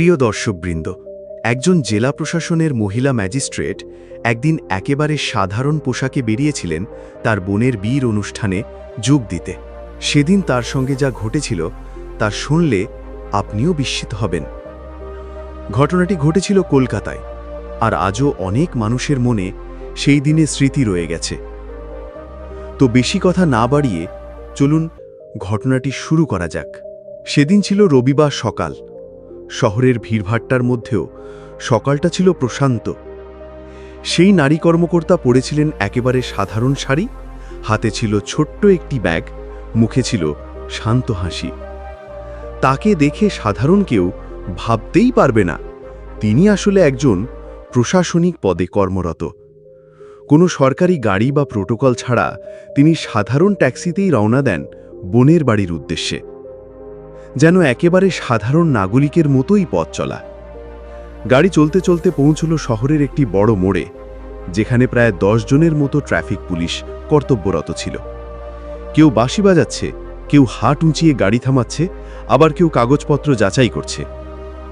প্রিয় দর্শকবৃন্দ, একজন জেলা প্রশাসনের মহিলা ম্যাজিস্ট্রেট একদিন একেবারে সাধারণ পোশাকে বেরিয়েছিলেন তার বোনের বিয়ের অনুষ্ঠানে যোগ দিতে। সেদিন তার সঙ্গে যা ঘটেছিল তা শুনলে আপনিও বিস্মিত হবেন। ঘটনাটি ঘটেছিল কলকাতায়, আর আজও অনেক মানুষের মনে সেই দিনের স্মৃতি রয়ে গেছে। তো বেশি কথা না বাড়িয়ে চলুন ঘটনাটি শুরু করা যাক। সেদিন ছিল রবিবার সকাল। শহরের ভিড়ভাট্টার মধ্যেও সকালটা ছিল প্রশান্ত। সেই নারী কর্মকর্তা পরেছিলেন একেবারে সাধারণ শাড়ি, হাতে ছিল ছোট্ট একটি ব্যাগ, মুখে ছিল শান্ত হাসি। তাকে দেখে সাধারণ কেউ ভাবতেই পারবে না তিনি আসলে একজন প্রশাসনিক পদে কর্মরত। কোনো সরকারি গাড়ি বা প্রোটোকল ছাড়া তিনি সাধারণ ট্যাক্সিতেই রওনা দেন বোনের বাড়ির উদ্দেশ্যে। যেন একেবারে সাধারণ নাগরিকের মতোই পথ চলা। গাড়ি চলতে চলতে পৌঁছল শহরের একটি বড় মোড়ে, যেখানে প্রায় 10 জনের মতো ট্রাফিক পুলিশ কর্তব্যরত ছিল। কেউ বাঁশি বাজাচ্ছে, কেউ হাত উঁচিয়ে গাড়ি থামাচ্ছে, আবার কেউ কাগজপত্র যাচাই করছে।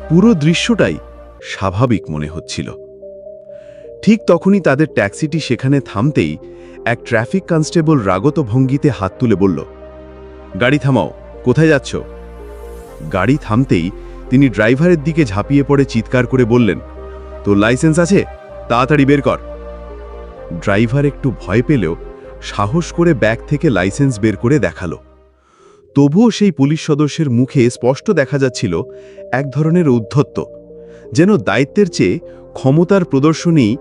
পুরো দৃশ্যটাই স্বাভাবিক মনে হচ্ছিল। ঠিক তখনই তাদের ট্যাক্সিটি সেখানে থামতেই এক ট্রাফিক কনস্টেবল রাগত ভঙ্গিতে হাত তুলে বলল, গাড়ি থামাও, কোথায় যাচ্ছ? গাড়ি থামতেই তিনি ড্রাইভারের দিকে ঝাঁপিয়ে পড়ে চিৎকার করে বললেন, তোর লাইসেন্স আছে? তাড়াতাড়ি বের কর। ড্রাইভার একটু ভয় পেলেও সাহস করে ব্যাগ থেকে লাইসেন্স বের করে দেখালো। তবুও সেই পুলিশ সদস্যের মুখে স্পষ্ট দেখা যাচ্ছিল এক ধরনের ঔদ্ধত্য, যেন দায়িত্বের চেয়ে ক্ষমতার প্রদর্শনই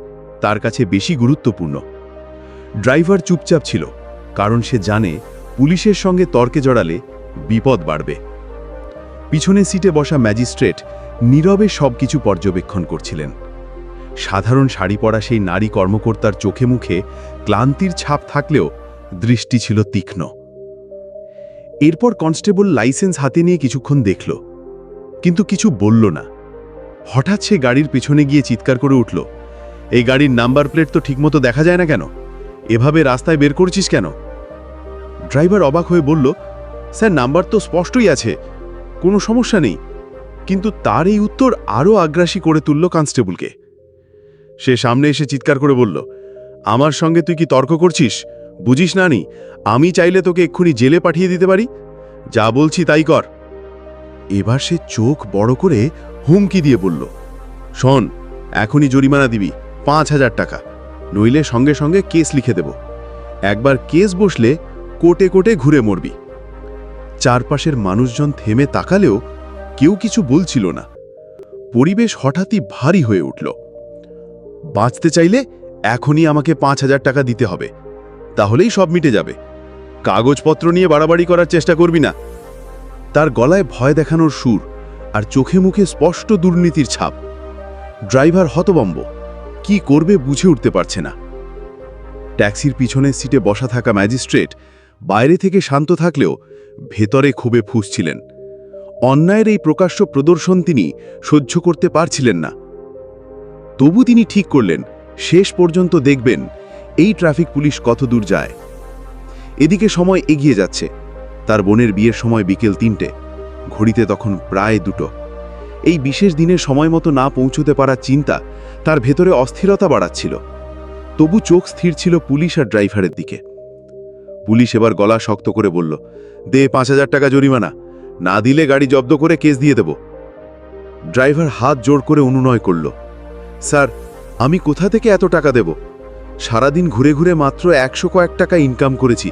তার কাছে বেশি গুরুত্বপূর্ণ। ড্রাইভার চুপচাপ ছিল, কারণ সে জানে পুলিশের সঙ্গে তর্কে জড়ালে বিপদ বাড়বে। পিছনে সিটে বসা ম্যাজিস্ট্রেট নীরবে সবকিছু পর্যবেক্ষণ করছিলেন। সাধারণ শাড়ি পরা সেই নারী কর্মকর্তার চোখে মুখে ক্লান্তির ছাপ থাকলেও দৃষ্টি ছিল তীক্ষ্ণ। এরপর কনস্টেবল লাইসেন্স হাতে নিয়ে কিছুক্ষণ দেখল, কিন্তু কিছু বলল না। হঠাৎ সে গাড়ির পিছনে গিয়ে চিৎকার করে উঠল, এই গাড়ির নাম্বার প্লেট তো ঠিকমতো দেখা যায় না কেন? এভাবে রাস্তায় বের করছিস কেন? ড্রাইভার অবাক হয়ে বলল, স্যার, নাম্বার তো স্পষ্টই আছে, কোনো সমস্যা নেই। কিন্তু তার এই উত্তর আরও আগ্রাসী করে তুলল কনস্টেবলকে। সে সামনে এসে চিৎকার করে বলল, আমার সঙ্গে তুই কি তর্ক করছিস? বুঝিস না নি আমি চাইলে তোকে এক্ষুনি জেলে পাঠিয়ে দিতে পারি? যা বলছি তাই কর। এবার সে চোখ বড় করে হুমকি দিয়ে বলল, শোন, এখনই জরিমানা দিবি 5,000 টাকা, নইলে সঙ্গে সঙ্গে কেস লিখে দেব। একবার কেস বসলে কোটে কোটে ঘুরে মরবি। চারপাশের মানুষজন থেমে তাকালেও কেউ কিছু বলছিল না। পরিবেশ হঠাৎই ভারী হয়ে উঠল। বাঁচতে চাইলে এখনই আমাকে 5,000 টাকা দিতে হবে, তাহলেই সব মিটে যাবে। কাগজপত্র নিয়ে বাড়াবাড়ি করার চেষ্টা করবি না। তার গলায় ভয় দেখানোর সুর, আর চোখে মুখে স্পষ্ট দুর্নীতির ছাপ। ড্রাইভার হতভম্ব, কি করবে বুঝে উঠতে পারছে না। ট্যাক্সির পিছনের সিটে বসা থাকা ম্যাজিস্ট্রেট বাইরে থেকে শান্ত থাকলেও ভেতরে ক্ষোভে ফুঁসছিলেন। অন্যায়ের এই প্রকাশ্য প্রদর্শন তিনি সহ্য করতে পারছিলেন না। তবু তিনি ঠিক করলেন শেষ পর্যন্ত দেখবেন এই ট্রাফিক পুলিশ কত দূর যায়। এদিকে সময় এগিয়ে যাচ্ছে। তার বোনের বিয়ের সময় বিকেল 3টে, ঘড়িতে তখন প্রায় 2টো। এই বিশেষ দিনের সময় মতো না পৌঁছতে পারার চিন্তা তার ভেতরে অস্থিরতা বাড়াচ্ছিল। তবু চোখ স্থির ছিল পুলিশ আর ড্রাইভারের দিকে। পুলিশ এবার গলা শক্ত করে বলল, দে 5,000 টাকা জরিমানা, না দিলে গাড়ি জব্দ করে কেস দিয়ে দেব। ড্রাইভার হাত জোড় করে অনুনয় করল, স্যার, আমি কোথা থেকে এত টাকা দেব? সারাদিন ঘুরে ঘুরে মাত্র 100 কয়েক টাকা ইনকাম করেছি।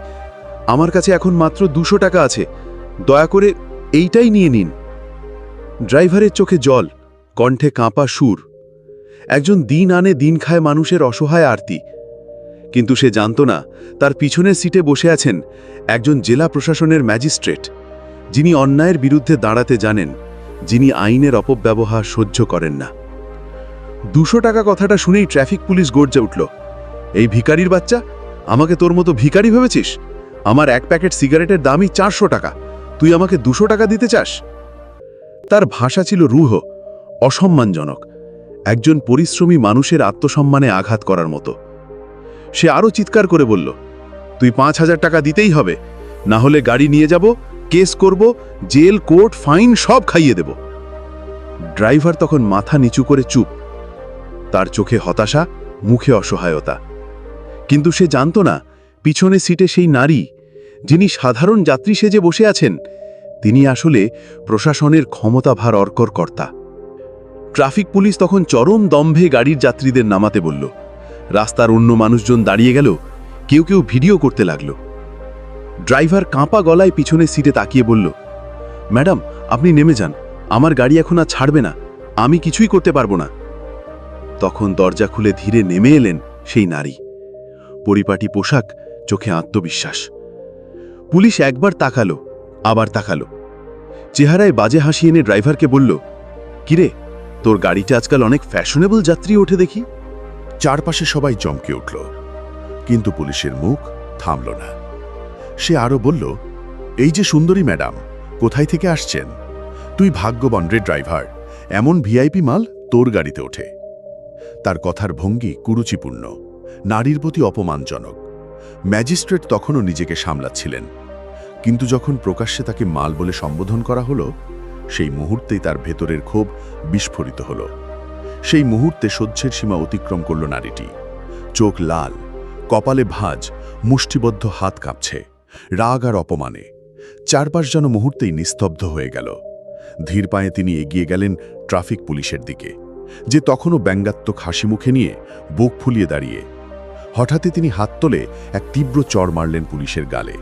আমার কাছে এখন মাত্র 200 টাকা আছে, দয়া করে এইটাই নিয়ে নিন। ড্রাইভারের চোখে জল, কণ্ঠে কাঁপা সুর। একজন দিন আনে দিন খায় মানুষের অসহায় আরতি। কিন্তু সে জানত না তার পিছনের সিটে বসে আছেন একজন জেলা প্রশাসনের ম্যাজিস্ট্রেট, যিনি অন্যায়ের বিরুদ্ধে দাঁড়াতে জানেন, যিনি আইনের অপব্যবহার সহ্য করেন না। 200 টাকা কথাটা শুনেই ট্রাফিক পুলিশ গর্জে উঠল, এই ভিখারির বাচ্চা, আমাকে তোর মতো ভিখারি ভেবেছিস? আমার এক প্যাকেট সিগারেটের দামই 400 টাকা, তুই আমাকে 200 টাকা দিতে চাস? তার ভাষা ছিল রূঢ়, অসম্মানজনক, একজন পরিশ্রমী মানুষের আত্মসম্মানে আঘাত করার মতো। সে আরও চিৎকার করে বলল, তুই 5,000 টাকা দিতেই হবে, না হলে গাড়ি নিয়ে যাব, কেস করব, জেল, কোর্ট, ফাইন সব খাইয়ে দেব। ড্রাইভার তখন মাথা নিচু করে চুপ, তার চোখে হতাশা, মুখে অসহায়তা। কিন্তু সে জানত না পিছনে সিটে সেই নারী, যিনি সাধারণ যাত্রী সেজে বসে আছেন, তিনি আসলে প্রশাসনের ক্ষমতাভার অর্কর কর্তা। ট্রাফিক পুলিশ তখন চরম দম্ভে গাড়ির যাত্রীদের নামাতে বলল। রাস্তার অন্য মানুষজন দাঁড়িয়ে গেল, কেউ কেউ ভিডিও করতে লাগল। ড্রাইভার কাঁপা গলায় পিছনে সিটে তাকিয়ে বলল, ম্যাডাম, আপনি নেমে যান, আমার গাড়ি এখন আর ছাড়বে না, আমি কিছুই করতে পারবো না। তখন দরজা খুলে ধীরে নেমে এলেন সেই নারী, পরিপাটি পোশাক, চোখে আত্মবিশ্বাস। পুলিশ একবার তাকালো, আবার তাকালো, চেহারায় বাজে হাসি এনে ড্রাইভারকে বলল, কিরে, তোর গাড়িতে আজকাল অনেক ফ্যাশনেবল যাত্রী ওঠে দেখি। চারপাশে সবাই চমকে উঠল, কিন্তু পুলিশের মুখ থামল না। সে আরও বলল, এই যে সুন্দরী ম্যাডাম, কোথায় থেকে আসছেন? তুই ভাগ্যবান রে ড্রাইভার, এমন ভিআইপি মাল তোর গাড়িতে ওঠে। তার কথার ভঙ্গি কুরুচিপূর্ণ, নারীর প্রতি অপমানজনক। ম্যাজিস্ট্রেট তখনও নিজেকে সামলাচ্ছিলেন, কিন্তু যখন প্রকাশ্যে তাকে মাল বলে সম্বোধন করা হলো, সেই মুহূর্তেই তার ভেতরের ক্ষোভ বিস্ফোরিত হল। সেই মুহূর্তে সহ্যের সীমা অতিক্রম করল নারীটি। চোখ লাল, কপালে ভাঁজ, মুষ্টিবদ্ধ হাত কাঁপছে, রাগ আর অপমানে। চারপাশ যেন মুহূর্তেই নিস্তব্ধ হয়ে গেল। ধীর পায়ে তিনি এগিয়ে গেলেন ট্রাফিক পুলিশের দিকে, যে তখনও ব্যঙ্গাত্মক হাসি মুখে নিয়ে বুক ফুলিয়ে দাঁড়িয়ে। হঠাৎই তিনি হাত তোলে এক তীব্র চড় মারলেন পুলিশের গালে।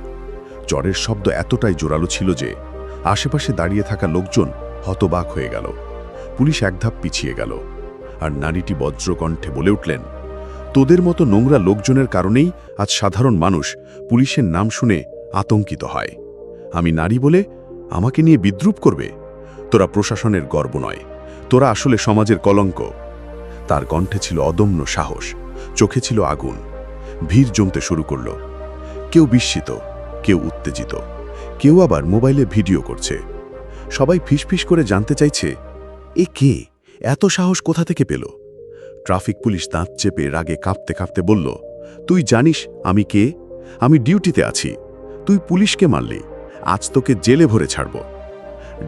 চড়ের শব্দ এতটাই জোরালো ছিল যে আশেপাশে দাঁড়িয়ে থাকা লোকজন হতবাক হয়ে গেল। পুলিশ এক ধাপ পিছিয়ে গেল, আর নারীটি বজ্রকণ্ঠে বলে উঠলেন, তোদের মতো নোংরা লোকজনের কারণেই আজ সাধারণ মানুষ পুলিশের নাম শুনে আতঙ্কিত হয়। আমি নারী বলে আমাকে নিয়ে বিদ্রূপ করবে? তোরা প্রশাসনের গর্ব নয়, তোরা আসলে সমাজের কলঙ্ক। তার কণ্ঠে ছিল অদম্য সাহস, চোখে ছিল আগুন। ভিড় জমতে শুরু করল। কেউ বিস্মিত, কেউ উত্তেজিত, কেউ আবার মোবাইলে ভিডিও করছে। সবাই ফিসফিস করে জানতে চাইছে, এ কে, এত সাহস কোথা থেকে পেল? ট্রাফিক পুলিশ দাঁত চেপে রাগে কাঁপতে কাঁপতে বলল, তুই জানিস আমি কে? আমি ডিউটিতে আছি, তুই পুলিশকে মারলি, আজ তোকে জেলে ভরে ছাড়ব।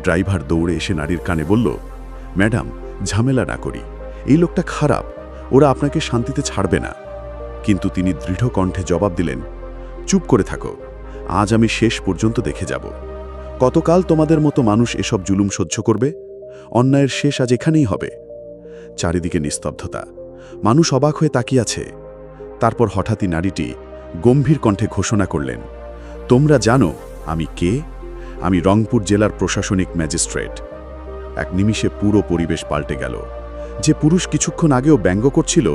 ড্রাইভার দৌড়ে এসে নারীর কানে বলল, ম্যাডাম, ঝামেলা না করি, এই লোকটা খারাপ, ওরা আপনাকে শান্তিতে ছাড়বে না। কিন্তু তিনি দৃঢ় কণ্ঠে জবাব দিলেন, চুপ করে থাকো, আজ আমি শেষ পর্যন্ত দেখে যাব। কতকাল তোমাদের মতো মানুষ এসব জুলুম সহ্য করবে? অন্যায়ের শেষ আজ এখানেই হবে। চারিদিকে নিস্তব্ধতা, মানুষ অবাক হয়ে তাকিয়ে আছে। তারপর হঠাৎই নারীটি গম্ভীর কণ্ঠে ঘোষণা করলেন, তোমরা জানো আমি কে? আমি রংপুর জেলার প্রশাসনিক ম্যাজিস্ট্রেট। এক নিমিষে পুরো পরিবেশ পাল্টে গেল। যে পুরুষ কিছুক্ষণ আগেও ব্যঙ্গ করছিল,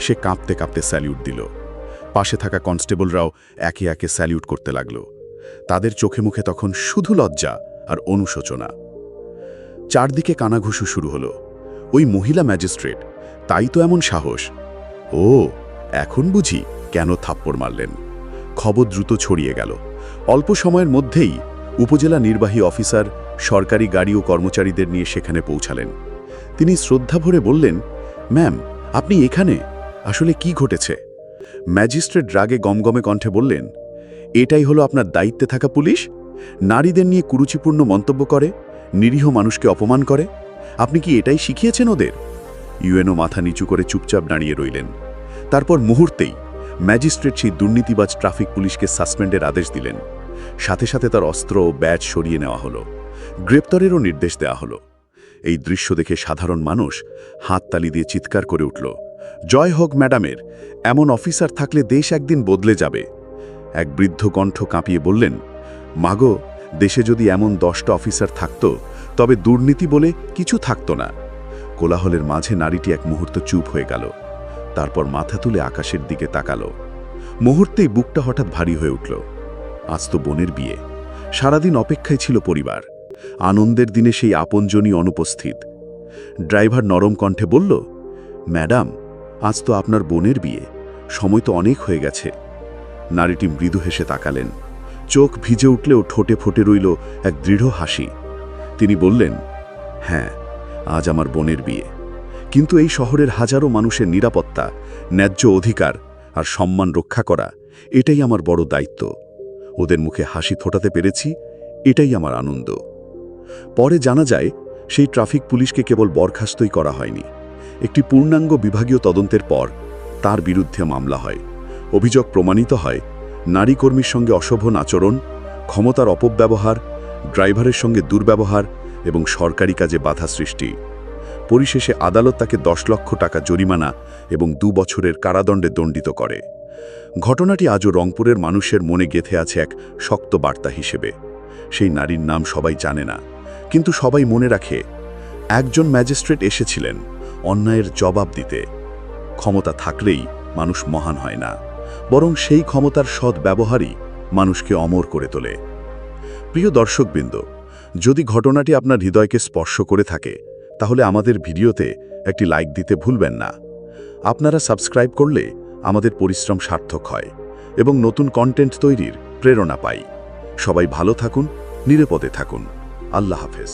সে কাঁপতে কাঁপতে স্যালিউট দিল। পাশে থাকা কনস্টেবলরাও একে একে স্যালিউট করতে লাগল। তাদের চোখে মুখে তখন শুধু লজ্জা আর অনুশোচনা। চারদিকে কানাঘুষু শুরু হলো। ওই মহিলা ম্যাজিস্ট্রেট, তাই তো এমন সাহস। ও, এখন বুঝি কেন থাপ্পড় মারলেন। খবর দ্রুত ছড়িয়ে গেল। অল্প সময়ের মধ্যেই উপজেলা নির্বাহী অফিসার সরকারি গাড়ি ও কর্মচারীদের নিয়ে সেখানে পৌঁছালেন। তিনি শ্রদ্ধা ভরে বললেন, ম্যাম, আপনি এখানে, আসলে কি ঘটেছে? ম্যাজিস্ট্রেট রাগে গমগমে কণ্ঠে বললেন, এটাই হলো আপনার দায়িত্বে থাকা পুলিশ? নারীদের নিয়ে কুরুচিপূর্ণ মন্তব্য করে, নিরীহ মানুষকে অপমান করে? আপনি কি এটাই শিখিয়েছেন ওদের? ইউএনও মাথা নিচু করে চুপচাপ দাঁড়িয়ে রইলেন। তারপর মুহূর্তেই ম্যাজিস্ট্রেট সেই দুর্নীতিবাজ ট্রাফিক পুলিশকে সাসপেন্ডের আদেশ দিলেন। সাথে সাথে তার অস্ত্র ও ব্যাজ সরিয়ে নেওয়া হলো। গ্রেপ্তারেরও নির্দেশ দেওয়া হলো। এই দৃশ্য দেখে সাধারণ মানুষ হাততালি দিয়ে চিৎকার করে উঠল, জয় হোক ম্যাডামের, এমন অফিসার থাকলে দেশ একদিন বদলে যাবে। এক বৃদ্ধ কণ্ঠ কাঁপিয়ে বললেন, মাগো, দেশে যদি এমন 10টা অফিসার থাকত, তবে দুর্নীতি বলে কিছু থাকত না। কোলাহলের মাঝে নারীটি এক মুহূর্ত চুপ হয়ে গেল। তারপর মাথা তুলে আকাশের দিকে তাকালো। মুহূর্তেই বুকটা হঠাৎ ভারী হয়ে উঠল। আজ তো বোনের বিয়ে, সারাদিন অপেক্ষায় ছিল পরিবার। আনন্দের দিনে সেই আপনজনই অনুপস্থিত। ড্রাইভার নরম কণ্ঠে বলল, ম্যাডাম, আজ তো আপনার বোনের বিয়ে, সময় তো অনেক হয়ে গেছে। নারীটি মৃদু হেসে তাকালেন। চোখ ভিজে উঠলেও ঠোঁটে ফুটে রইল এক দৃঢ় হাসি। তিনি বললেন, হ্যাঁ, আজ আমার বোনের বিয়ে, কিন্তু এই শহরের হাজারো মানুষের নিরাপত্তা, ন্যায্য অধিকার আর সম্মান রক্ষা করা, এটাই আমার বড় দায়িত্ব। ওদের মুখে হাসি ফোটাতে পেরেছি, এটাই আমার আনন্দ। পরে জানা যায়, সেই ট্রাফিক পুলিশকে কেবল বরখাস্তই করা হয়নি, একটি পূর্ণাঙ্গ বিভাগীয় তদন্তের পর তার বিরুদ্ধে মামলা হয়। অভিযোগ প্রমাণিত হয় নারী কর্মীর সঙ্গে অশোভন আচরণ, ক্ষমতার অপব্যবহার, ড্রাইভারের সঙ্গে দুর্ব্যবহার এবং সরকারি কাজে বাধা সৃষ্টি। পরিশেষে আদালত তাকে 10 লক্ষ টাকা জরিমানা এবং 2 বছরের কারাদণ্ডে দণ্ডিত করে। ঘটনাটি আজও রংপুরের মানুষের মনে গেঁথে আছে এক শক্ত বার্তা হিসেবে। সেই নারীর নাম সবাই জানে না, কিন্তু সবাই মনে রাখে একজন ম্যাজিস্ট্রেট এসেছিলেন অন্যায়ের জবাব দিতে। ক্ষমতা থাকলেই মানুষ মহান হয় না, বরং সেই ক্ষমতার সৎ ব্যবহারই মানুষকে অমর করে তোলে। প্রিয় দর্শকবৃন্দ, যদি ঘটনাটি আপনার হৃদয়কে স্পর্শ করে থাকে তাহলে আমাদের ভিডিওতে একটি লাইক দিতে ভুলবেন না। আপনারা সাবস্ক্রাইব করলে আমাদের পরিশ্রম সার্থক হয় এবং নতুন কন্টেন্ট তৈরির প্রেরণা পাই। সবাই ভালো থাকুন, নিরাপদে থাকুন। আল্লাহ হাফেজ।